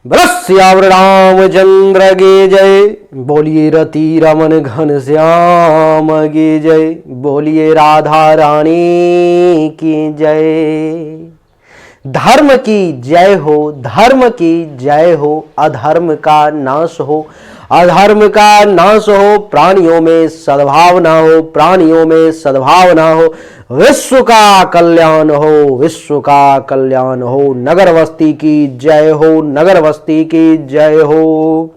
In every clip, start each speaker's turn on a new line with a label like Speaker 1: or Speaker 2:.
Speaker 1: बलस्यावर रामचंद्र गे जय। बोलिए रति रमन घन श्याम गे जय। बोलिए राधा रानी की जय। धर्म की जय हो, धर्म की जय हो, अधर्म का नाश हो, अधर्म का नाश हो, प्राणियों में सद्भावना हो, प्राणियों में सद्भावना हो, विश्व का कल्याण हो, विश्व का कल्याण हो। नगर बस्ती की जय हो, नगर बस्ती की जय हो।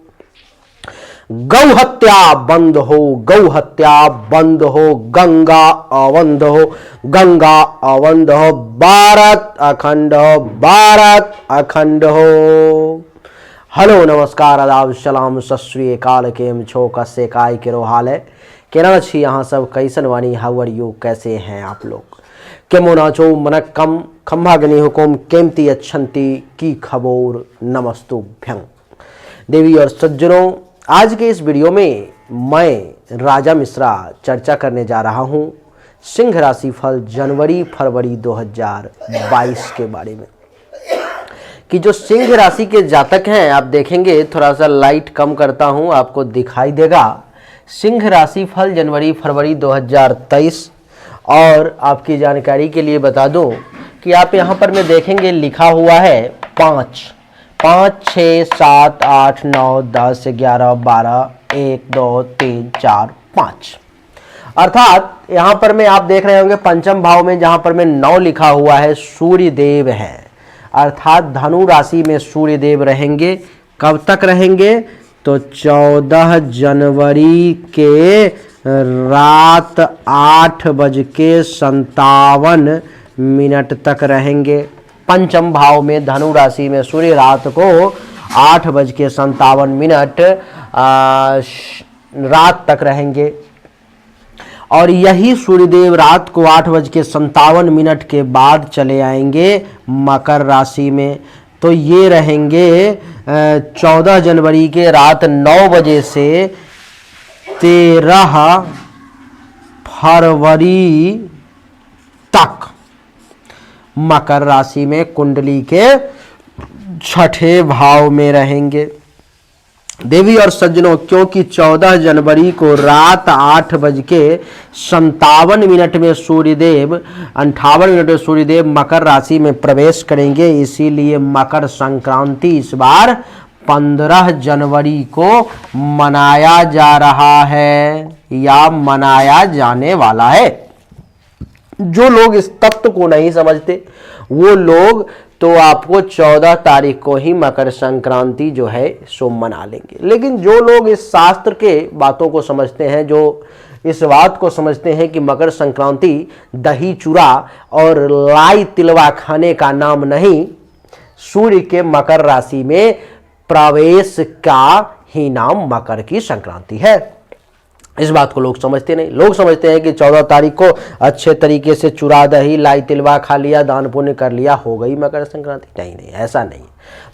Speaker 1: गौ हत्या बंद हो, गौ हत्या बंद हो, गंगा अवंध हो, गंगा अवंध हो, भारत अखंड हो, भारत अखंड हो। हेलो नमस्कार आदाब सलाम सत श्री अकाल। केम छो, कसे काय केरो हाल है, केना छी यहाँ सब, कैसन वानी, हाउ आर यू, कैसे हैं आप लोग। केमो नाचो मनक कम खम्भाग्नि हुकुम केमती अच्छंती की खबोर नमस्तुभ्यं। देवी और सज्जनों, आज के इस वीडियो में मैं राजा मिश्रा चर्चा करने जा रहा हूं सिंह राशि फल जनवरी फरवरी 2022 के बारे में। कि जो सिंह राशि के जातक हैं, आप देखेंगे, थोड़ा सा लाइट कम करता हूं, आपको दिखाई देगा सिंह राशि फल जनवरी फरवरी 2023। और आपकी जानकारी के लिए बता दूं कि आप यहां पर में देखेंगे लिखा हुआ है 5 6 7 8 9 10 11 12 1 2 3 4 5। अर्थात यहां पर में आप देख रहे होंगे पंचम भाव में जहां पर में 9 लिखा हुआ है, सूर्य देव है। अर्थात धनु राशि में सूर्य देव रहेंगे। कब तक रहेंगे? तो 14 जनवरी के रात 8:57 तक रहेंगे। पंचम भाव में धनु राशि में सूर्य रात को 8:57 रात तक रहेंगे। और यही सूर्यदेव रात को 8:57 के बाद चले आएंगे मकर राशि में। तो ये रहेंगे 14 जनवरी के रात 9 बजे से 13 फरवरी तक मकर राशि में कुंडली के छठे भाव में रहेंगे। देवी और सज्जनों, क्योंकि 14 जनवरी को रात 8:57 में सूर्यदेव 58 में सूर्यदेव मकर राशि में प्रवेश करेंगे, इसीलिए मकर संक्रांति इस बार 15 जनवरी को मनाया जा रहा है या मनाया जाने वाला है। जो लोग इस तत्व को नहीं समझते वो लोग तो आपको 14 तारीख को ही मकर संक्रांति जो है सो मना लेंगे। लेकिन जो लोग इस शास्त्र के बातों को समझते हैं, जो इस बात को समझते हैं कि मकर संक्रांति दही चूड़ा और लाई तिलवा खाने का नाम नहीं, सूर्य के मकर राशि में प्रवेश का ही नाम मकर की संक्रांति है। इस बात को लोग समझते नहीं। लोग समझते हैं कि 14 तारीख को अच्छे तरीके से चूड़ा दही लाई तिलवा खा लिया, दान पुण्य कर लिया, हो गई मकर संक्रांति। नहीं, ऐसा नहीं।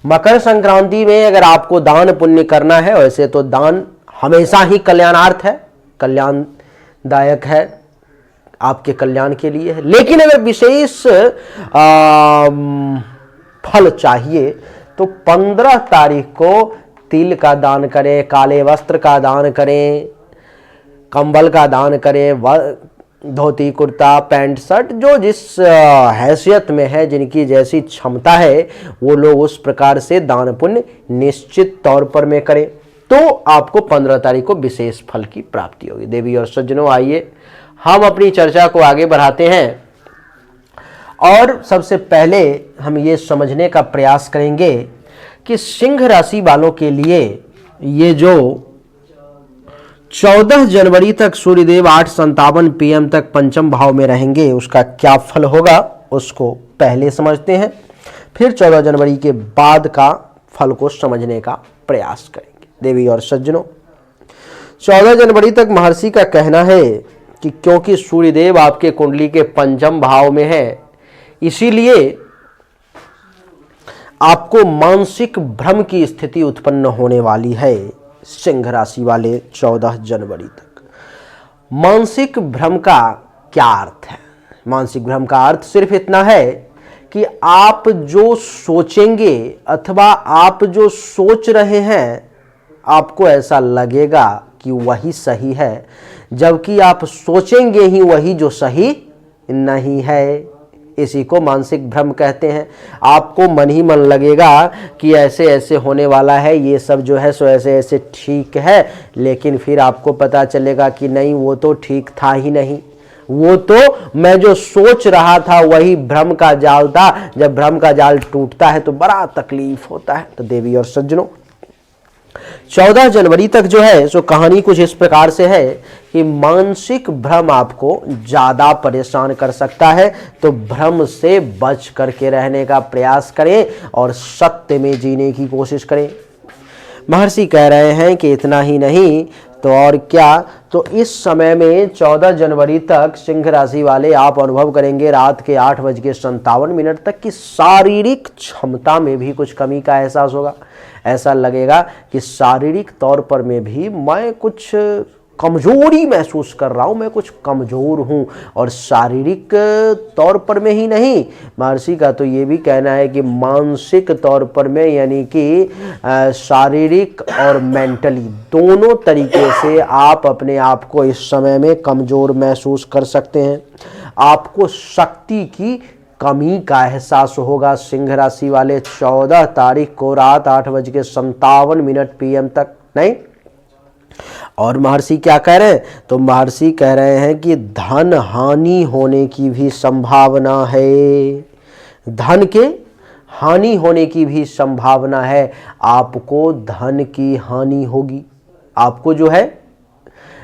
Speaker 1: मकर संक्रांति में अगर आपको दान पुण्य करना है, वैसे तो दान हमेशा ही कल्याणार्थ है, कल्याणदायक है, आपके कल्याण के लिए है। लेकिन अगर विशेष फल चाहिए तो 15 तारीख को तिल का दान करें, काले वस्त्र का दान करें, कंबल का दान करें, धोती कुर्ता पैंट शर्ट, जो जिस हैसियत में है, जिनकी जैसी क्षमता है, वो लोग उस प्रकार से दान पुण्य निश्चित तौर पर में करें, तो आपको 15 तारीख को विशेष फल की प्राप्ति होगी। देवी और सज्जनों, आइए हम अपनी चर्चा को आगे बढ़ाते हैं। और सबसे पहले हम ये समझने का प्रयास करेंगे कि सिंह राशि वालों के लिए ये जो 14 जनवरी तक सूर्यदेव 8:57 PM तक पंचम भाव में रहेंगे, उसका क्या फल होगा उसको पहले समझते हैं, फिर 14 जनवरी के बाद का फल को समझने का प्रयास करेंगे। देवी और सज्जनों, 14 जनवरी तक महर्षि का कहना है कि क्योंकि सूर्यदेव आपके कुंडली के पंचम भाव में है, इसीलिए आपको मानसिक भ्रम की स्थिति उत्पन्न होने वाली है। सिंह राशि वाले 14 जनवरी तक मानसिक भ्रम का क्या अर्थ है? मानसिक भ्रम का अर्थ सिर्फ इतना है कि आप जो सोचेंगे अथवा आप जो सोच रहे हैं आपको ऐसा लगेगा कि वही सही है, जबकि आप सोचेंगे ही वही जो सही नहीं है। इसी को मानसिक भ्रम कहते हैं। आपको मन ही मन लगेगा कि ऐसे ऐसे होने वाला है, ये सब जो है सो ऐसे ऐसे ठीक है, लेकिन फिर आपको पता चलेगा कि नहीं, वो तो ठीक था ही नहीं, वो तो मैं जो सोच रहा था वही भ्रम का जाल था। जब भ्रम का जाल टूटता है तो बड़ा तकलीफ होता है। तो देवी और सज्जनों, 14 जनवरी तक जो है सो कहानी कुछ इस प्रकार से है कि मानसिक भ्रम आपको ज्यादा परेशान कर सकता है, तो भ्रम से बच करके रहने का प्रयास करें और सत्य में जीने की कोशिश करें। महर्षि कह रहे हैं कि इतना ही नहीं तो और क्या, तो इस समय में 14 जनवरी तक सिंह राशि वाले आप अनुभव करेंगे रात के 8:57 तक कि शारीरिक क्षमता में भी कुछ कमी का एहसास होगा। ऐसा लगेगा कि शारीरिक तौर पर में भी मैं कुछ कमजोरी महसूस कर रहा हूँ, मैं कुछ कमजोर हूँ। और शारीरिक तौर पर में ही नहीं, महर्षि का तो ये भी कहना है कि मानसिक तौर पर में, यानी कि शारीरिक और मेंटली दोनों तरीके से आप अपने आप को इस समय में कमजोर महसूस कर सकते हैं। आपको शक्ति की कमी का एहसास होगा सिंह राशि वाले 14 तारीख को रात 8:57 PM तक। नहीं, और महर्षि क्या कह रहे हैं, तो महर्षि कह रहे हैं कि धन हानि होने की भी संभावना है, धन के हानि होने की भी संभावना है। आपको धन की हानि होगी। आपको जो है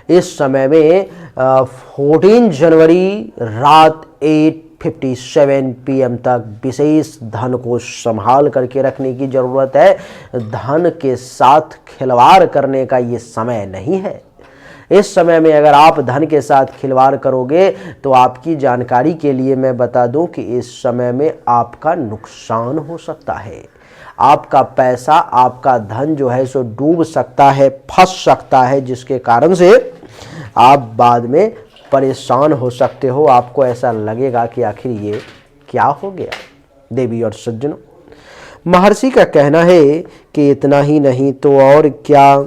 Speaker 1: इस समय में 14 जनवरी रात 8:57 PM तक विशेष धन को संभाल करके रखने की जरूरत है। धन के साथ खिलवाड़ करने का ये समय नहीं है। इस समय में अगर आप धन के साथ खिलवाड़ करोगे तो आपकी जानकारी के लिए मैं बता दूं कि इस समय में आपका नुकसान हो सकता है। आपका पैसा, आपका धन जो है सो डूब सकता है, फंस सकता है, जिसके कारण से आप बाद में परेशान हो सकते हो। आपको ऐसा लगेगा कि आखिर ये क्या हो गया। देवी और सज्जनों, महर्षि का कहना है कि इतना ही नहीं तो और क्या,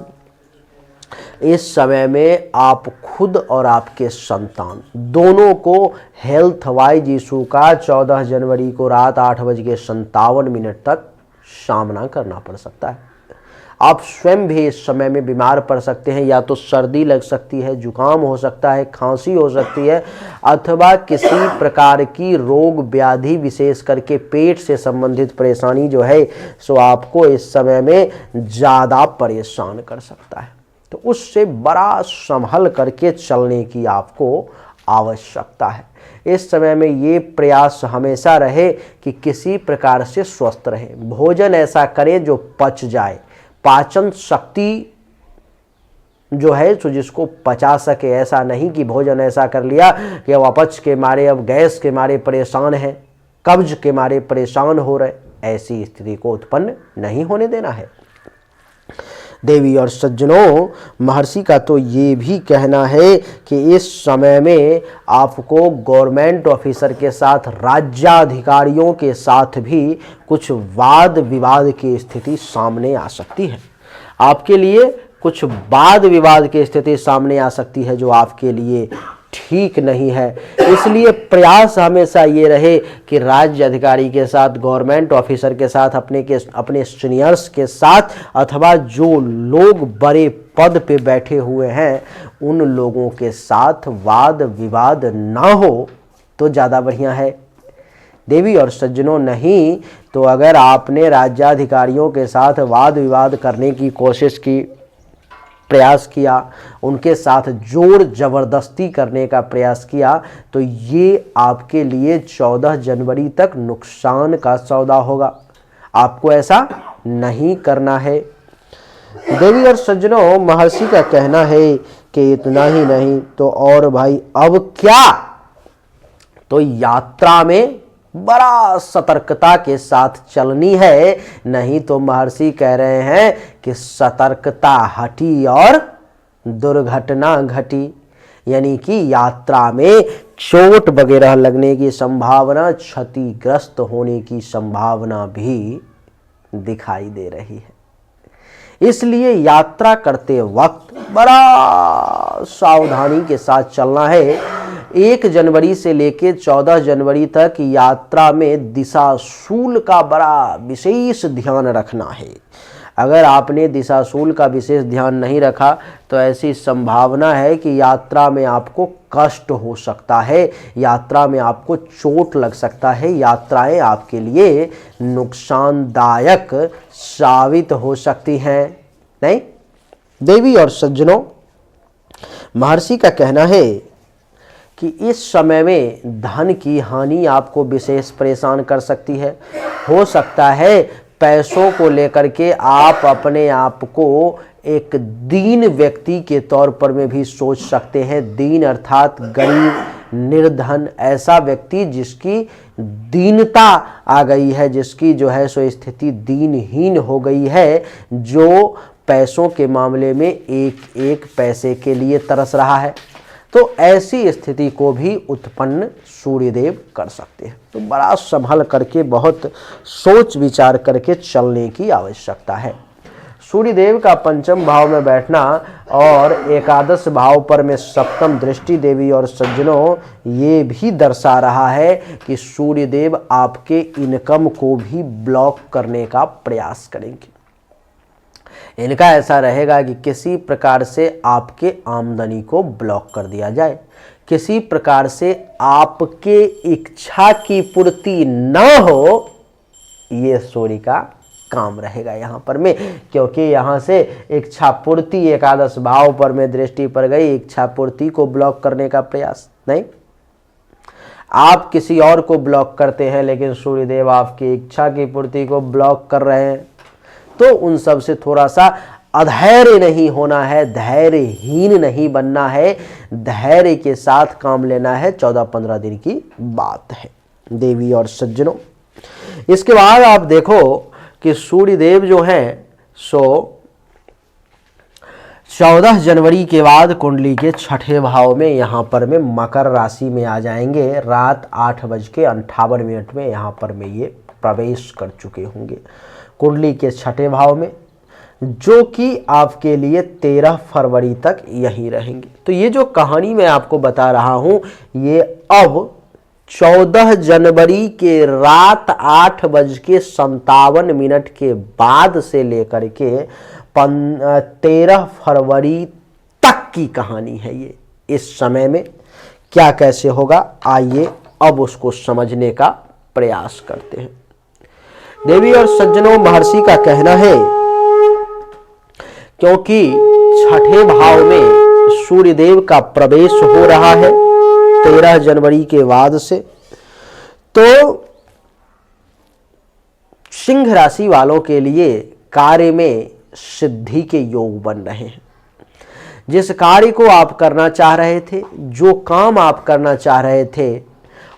Speaker 1: इस समय में आप खुद और आपके संतान दोनों को हेल्थ वाइज इशू का 14 जनवरी को रात 8:57 तक सामना करना पड़ सकता है। आप स्वयं भी इस समय में बीमार पड़ सकते हैं। या तो सर्दी लग सकती है, जुकाम हो सकता है, खांसी हो सकती है, अथवा किसी प्रकार की रोग व्याधि, विशेष करके पेट से संबंधित परेशानी जो है सो आपको इस समय में ज़्यादा परेशान कर सकता है। तो उससे बड़ा संभल करके चलने की आपको आवश्यकता है। इस समय में ये प्रयास हमेशा रहे कि किसी प्रकार से स्वस्थ रहे। भोजन ऐसा करें जो पच जाए, पाचन शक्ति जो है तो जिसको पचा सके। ऐसा नहीं कि भोजन ऐसा कर लिया कि अब अपच के मारे, अब गैस के मारे परेशान है, कब्ज के मारे परेशान हो रहे। ऐसी स्थिति को उत्पन्न नहीं होने देना है। देवी और सज्जनों, महर्षि का तो ये भी कहना है कि इस समय में आपको गवर्नमेंट ऑफिसर के साथ, राज्याधिकारियों के साथ भी कुछ वाद विवाद की स्थिति सामने आ सकती है। आपके लिए कुछ वाद विवाद की स्थिति सामने आ सकती है जो आपके लिए ठीक नहीं है। इसलिए प्रयास हमेशा ये रहे कि राज्य अधिकारी के साथ, गवर्नमेंट ऑफिसर के साथ, अपने सीनियर्स के साथ, अथवा जो लोग बड़े पद पे बैठे हुए हैं उन लोगों के साथ वाद विवाद ना हो तो ज़्यादा बढ़िया है। देवी और सज्जनों, नहीं तो अगर आपने राज्याधिकारियों के साथ वाद विवाद करने की कोशिश की, प्रयास किया, उनके साथ जोर जबरदस्ती करने का प्रयास किया, तो ये आपके लिए 14 जनवरी तक नुकसान का सौदा होगा। आपको ऐसा नहीं करना है। देवी और सज्जनों, महर्षि का कहना है कि इतना ही नहीं तो और भाई अब क्या, तो यात्रा में बड़ा सतर्कता के साथ चलनी है। नहीं तो महर्षि कह रहे हैं कि सतर्कता हटी और दुर्घटना घटी। यानी कि यात्रा में चोट वगैरह लगने की संभावना, क्षतिग्रस्त होने की संभावना भी दिखाई दे रही है। इसलिए यात्रा करते वक्त बड़ा सावधानी के साथ चलना है। 1 जनवरी से लेकर 14 जनवरी तक यात्रा में दिशाशूल का बड़ा विशेष ध्यान रखना है। अगर आपने दिशाशूल का विशेष ध्यान नहीं रखा तो ऐसी संभावना है कि यात्रा में आपको कष्ट हो सकता है, यात्रा में आपको चोट लग सकता है, यात्राएं आपके लिए नुकसानदायक साबित हो सकती हैं। नहीं देवी और सज्जनों, महर्षि का कहना है कि इस समय में धन की हानि आपको विशेष परेशान कर सकती है। हो सकता है पैसों को लेकर के आप अपने आप को एक दीन व्यक्ति के तौर पर में भी सोच सकते हैं। दीन अर्थात गरीब, निर्धन, ऐसा व्यक्ति जिसकी दीनता आ गई है, जिसकी जो है सो स्थिति दीनहीन हो गई है, जो पैसों के मामले में एक एक पैसे के लिए तरस रहा है। तो ऐसी स्थिति को भी उत्पन्न सूर्यदेव कर सकते हैं। तो बड़ा संभल करके, बहुत सोच विचार करके चलने की आवश्यकता है। सूर्यदेव का पंचम भाव में बैठना और एकादश भाव पर में सप्तम दृष्टि देवी और सज्जनों, ये भी दर्शा रहा है कि सूर्यदेव आपके इनकम को भी ब्लॉक करने का प्रयास करेंगे। इनका ऐसा रहेगा कि किसी प्रकार से आपके आमदनी को ब्लॉक कर दिया जाए, किसी प्रकार से आपके इच्छा की पूर्ति न हो, ये सूर्य का काम रहेगा यहाँ पर में। क्योंकि यहाँ से इच्छा पूर्ति एकादश भाव पर में दृष्टि पर गई, इच्छा पूर्ति को ब्लॉक करने का प्रयास नहीं, आप किसी और को ब्लॉक करते हैं लेकिन सूर्यदेव आपकी इच्छा की पूर्ति को ब्लॉक कर रहे हैं। तो उन सब से थोड़ा सा अधैर्य नहीं होना है, धैर्यहीन नहीं बनना है, धैर्य के साथ काम लेना है। 14-15 दिन की बात है देवी और सज्जनों। इसके बाद आप देखो कि सूर्यदेव जो हैं सो 14 जनवरी के बाद कुंडली के छठे भाव में यहाँ पर में मकर राशि में आ जाएंगे। रात 8:58 में यहाँ पर में ये प्रवेश कर चुके होंगे कुंडली के छठे भाव में, जो कि आपके लिए 13 फरवरी तक यहीं रहेंगे। तो ये जो कहानी मैं आपको बता रहा हूँ, ये अब 14 जनवरी के रात 8:57 के बाद से लेकर के 13 फरवरी तक की कहानी है। ये इस समय में क्या कैसे होगा, आइए अब उसको समझने का प्रयास करते हैं। देवी और सज्जनों, महर्षि का कहना है क्योंकि छठे भाव में सूर्यदेव का प्रवेश हो रहा है 13 जनवरी के बाद से, तो सिंह राशि वालों के लिए कार्य में सिद्धि के योग बन रहे हैं। जिस कार्य को आप करना चाह रहे थे, जो काम आप करना चाह रहे थे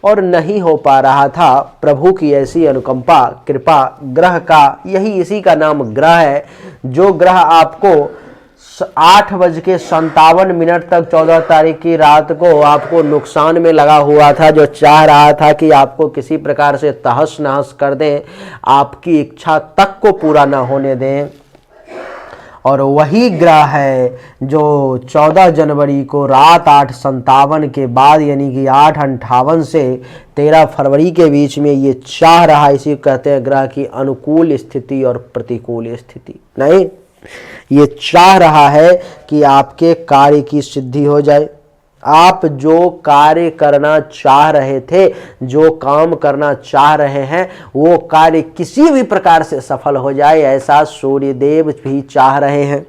Speaker 1: और नहीं हो पा रहा था, प्रभु की ऐसी अनुकंपा, कृपा, ग्रह का, यही इसी का नाम ग्रह है, जो ग्रह आपको 8:57 तक 14 तारीख की रात को आपको नुकसान में लगा हुआ था, जो चाह रहा था कि आपको किसी प्रकार से तहस नहस कर दें, आपकी इच्छा तक को पूरा ना होने दें, और वही ग्रह है जो 14 जनवरी को रात 8:57 के बाद यानी कि 8:58 से 13 फरवरी के बीच में ये चाह रहा है। इसी को कहते हैं ग्रह की अनुकूल स्थिति और प्रतिकूल स्थिति। नहीं, ये चाह रहा है कि आपके कार्य की सिद्धि हो जाए। आप जो कार्य करना चाह रहे थे, जो काम करना चाह रहे हैं, वो कार्य किसी भी प्रकार से सफल हो जाए, ऐसा सूर्यदेव भी चाह रहे हैं।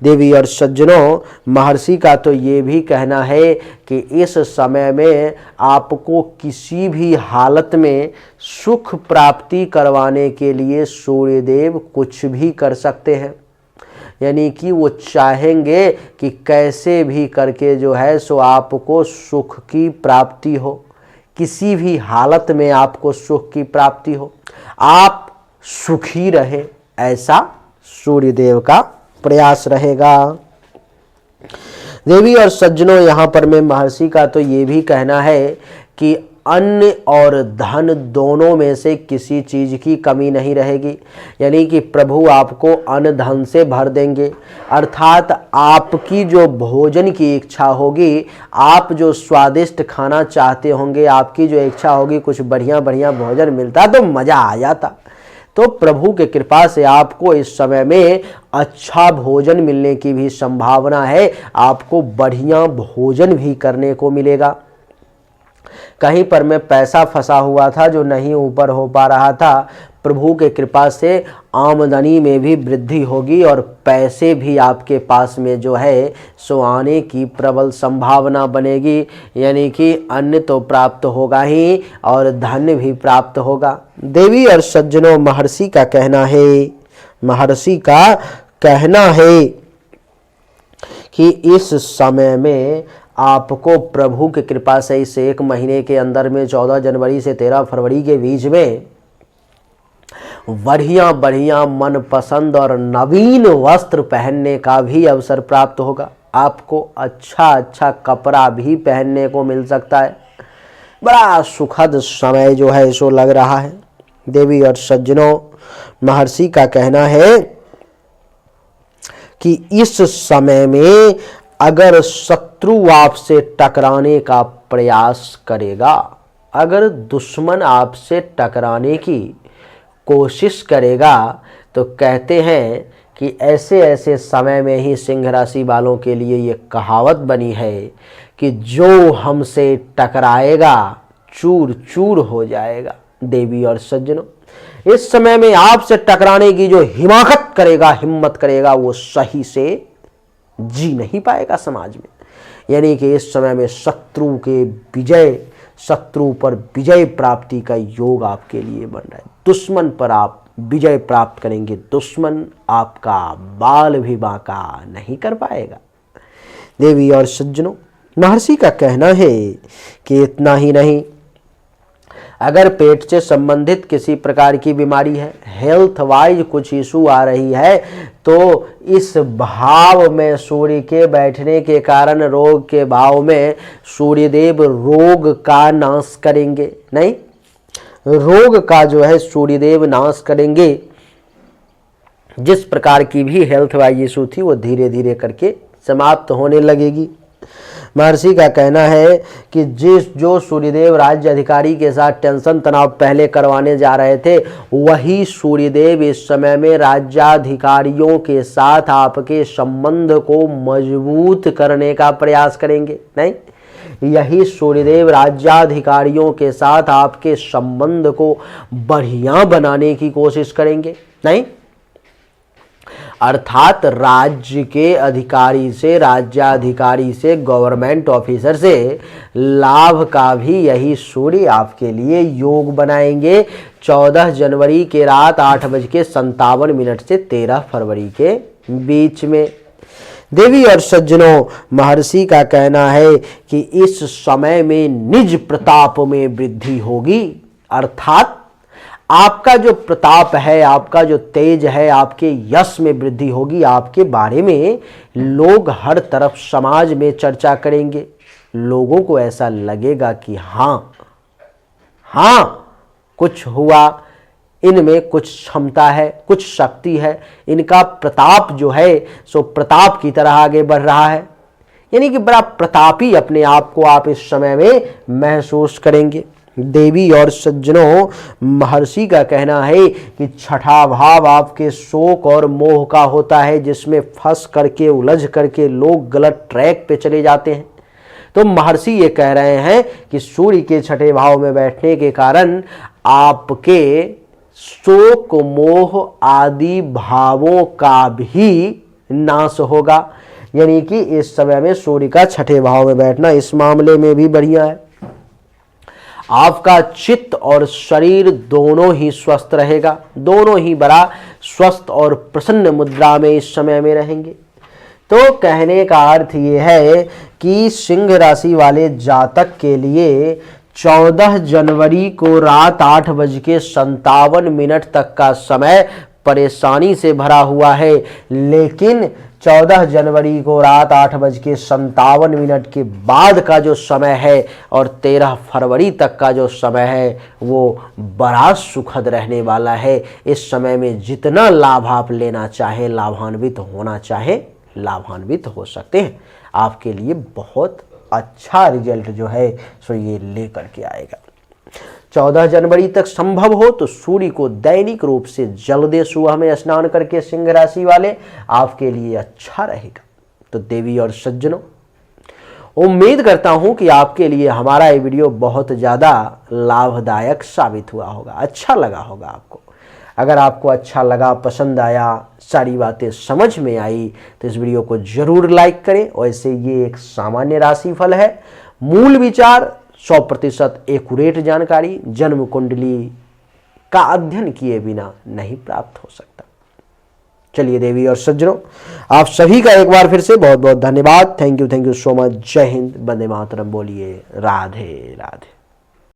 Speaker 1: देवी और सज्जनों, महर्षि का तो ये भी कहना है कि इस समय में आपको किसी भी हालत में सुख प्राप्ति करवाने के लिए सूर्यदेव कुछ भी कर सकते हैं। यानी कि वो चाहेंगे कि कैसे भी करके जो है सो आपको सुख की प्राप्ति हो, किसी भी हालत में आपको सुख की प्राप्ति हो, आप सुखी रहे, ऐसा सूर्यदेव का प्रयास रहेगा। देवी और सज्जनों, यहाँ पर मैं महर्षि का तो ये भी कहना है कि अन्न और धन दोनों में से किसी चीज की कमी नहीं रहेगी। यानी कि प्रभु आपको अन्न धन से भर देंगे, अर्थात आपकी जो भोजन की इच्छा होगी, आप जो स्वादिष्ट खाना चाहते होंगे, आपकी जो इच्छा होगी कुछ बढ़िया बढ़िया भोजन मिलता तो मजा आ जाता। तो प्रभु के कृपा से आपको इस समय में अच्छा भोजन मिलने की भी संभावना है, आपको बढ़िया भोजन भी करने को मिलेगा। कहीं पर मैं पैसा फंसा हुआ था जो नहीं ऊपर हो पा रहा था, प्रभु के कृपा से आमदनी में भी वृद्धि होगी और पैसे भी आपके पास में जो है सो आने की प्रबल संभावना बनेगी। यानी कि अन्न तो प्राप्त होगा ही और धन भी प्राप्त होगा। देवी और सज्जनों, महर्षि का कहना है कि इस समय में आपको प्रभु की कृपा से इस 1 महीने के अंदर में 14 जनवरी से 13 फरवरी के बीच में बढ़िया बढ़िया मनपसंद और नवीन वस्त्र पहनने का भी अवसर प्राप्त होगा। आपको अच्छा अच्छा कपड़ा भी पहनने को मिल सकता है। बड़ा सुखद समय जो है सो लग रहा है। देवी और सज्जनों, महर्षि का कहना है कि इस समय में अगर शत्रु आपसे टकराने का प्रयास करेगा, अगर दुश्मन आपसे टकराने की कोशिश करेगा, तो कहते हैं कि ऐसे ऐसे समय में ही सिंह राशि वालों के लिए ये कहावत बनी है कि जो हमसे टकराएगा चूर चूर हो जाएगा। देवी और सज्जनों, इस समय में आपसे टकराने की जो हिम्मत करेगा वो सही से जी नहीं पाएगा समाज में। यानी कि इस समय में शत्रु पर विजय प्राप्ति का योग आपके लिए बन रहा है। दुश्मन पर आप विजय प्राप्त करेंगे, दुश्मन आपका बाल भी बांका नहीं कर पाएगा। देवी और सज्जनों, महर्षि का कहना है कि इतना ही नहीं, अगर पेट से संबंधित किसी प्रकार की बीमारी है, हेल्थ वाइज कुछ इशू आ रही है, तो इस भाव में सूर्य के बैठने के कारण रोग के भाव में सूर्यदेव रोग का नाश करेंगे। नहीं, रोग का जो है सूर्यदेव नाश करेंगे। जिस प्रकार की भी हेल्थ वाइज इशू थी वो धीरे धीरे करके समाप्त होने लगेगी। महर्षि का कहना है कि जो सूर्यदेव राज्य अधिकारी के साथ टेंशन तनाव पहले करवाने जा रहे थे, वही सूर्यदेव इस समय में राज्याधिकारियों के साथ आपके संबंध को मजबूत करने का प्रयास करेंगे। नहीं, यही सूर्यदेव राज्याधिकारियों के साथ आपके संबंध को बढ़िया बनाने की कोशिश करेंगे। नहीं, अर्थात राज्य के अधिकारी से, राज्याधिकारी से, गवर्नमेंट ऑफिसर से लाभ का भी यही सूर्य आपके लिए योग बनाएंगे 14 जनवरी के रात 8:57 से 13 फरवरी के बीच में। देवी और सज्जनों, महर्षि का कहना है कि इस समय में निज प्रताप में वृद्धि होगी, अर्थात आपका जो प्रताप है, आपका जो तेज है, आपके यश में वृद्धि होगी। आपके बारे में लोग हर तरफ समाज में चर्चा करेंगे। लोगों को ऐसा लगेगा कि हाँ कुछ हुआ, इनमें कुछ क्षमता है, कुछ शक्ति है, इनका प्रताप जो है सो प्रताप की तरह आगे बढ़ रहा है। यानी कि बड़ा प्रतापी अपने आप को आप इस समय में महसूस करेंगे। देवी और सज्जनों, महर्षि का कहना है कि छठा भाव आपके शोक और मोह का होता है, जिसमें फंस करके, उलझ करके लोग गलत ट्रैक पे चले जाते हैं। तो महर्षि ये कह रहे हैं कि सूर्य के छठे भाव में बैठने के कारण आपके शोक मोह आदि भावों का भी नाश होगा। यानी कि इस समय में सूर्य का छठे भाव में बैठना इस मामले में भी बढ़िया है। आपका चित्त और शरीर दोनों ही स्वस्थ रहेगा, दोनों ही बड़ा स्वस्थ और प्रसन्न मुद्रा में इस समय में रहेंगे। तो कहने का अर्थ ये है कि सिंह राशि वाले जातक के लिए 14 जनवरी को रात 8:57 तक का समय परेशानी से भरा हुआ है, लेकिन 14 जनवरी को रात 8:57 के बाद का जो समय है और 13 फरवरी तक का जो समय है वो बड़ा सुखद रहने वाला है। इस समय में जितना लाभ आप लेना चाहे, लाभान्वित होना चाहे, लाभान्वित हो सकते हैं। आपके लिए बहुत अच्छा रिजल्ट जो है सो ये लेकर के आएगा। 14 जनवरी तक संभव हो तो सूर्य को दैनिक रूप से जल दे सुबह में स्नान करके, सिंह राशि वाले, आपके लिए अच्छा रहेगा। तो देवी और सज्जनों, उम्मीद करता हूं कि आपके लिए हमारा ये वीडियो बहुत ज़्यादा लाभदायक साबित हुआ होगा, अच्छा लगा होगा आपको। अगर आपको अच्छा लगा, पसंद आया, सारी बातें समझ में आई तो इस वीडियो को जरूर लाइक करें। वैसे ये एक सामान्य राशिफल है, मूल विचार 100% एक्यूरेट जानकारी जन्म कुंडली का अध्ययन किए बिना नहीं प्राप्त हो सकता। चलिए देवी और सज्जनों, आप सभी का एक बार फिर से बहुत बहुत धन्यवाद। Thank you so much. जय हिंद, वंदे मातरम। बोलिए राधे राधे।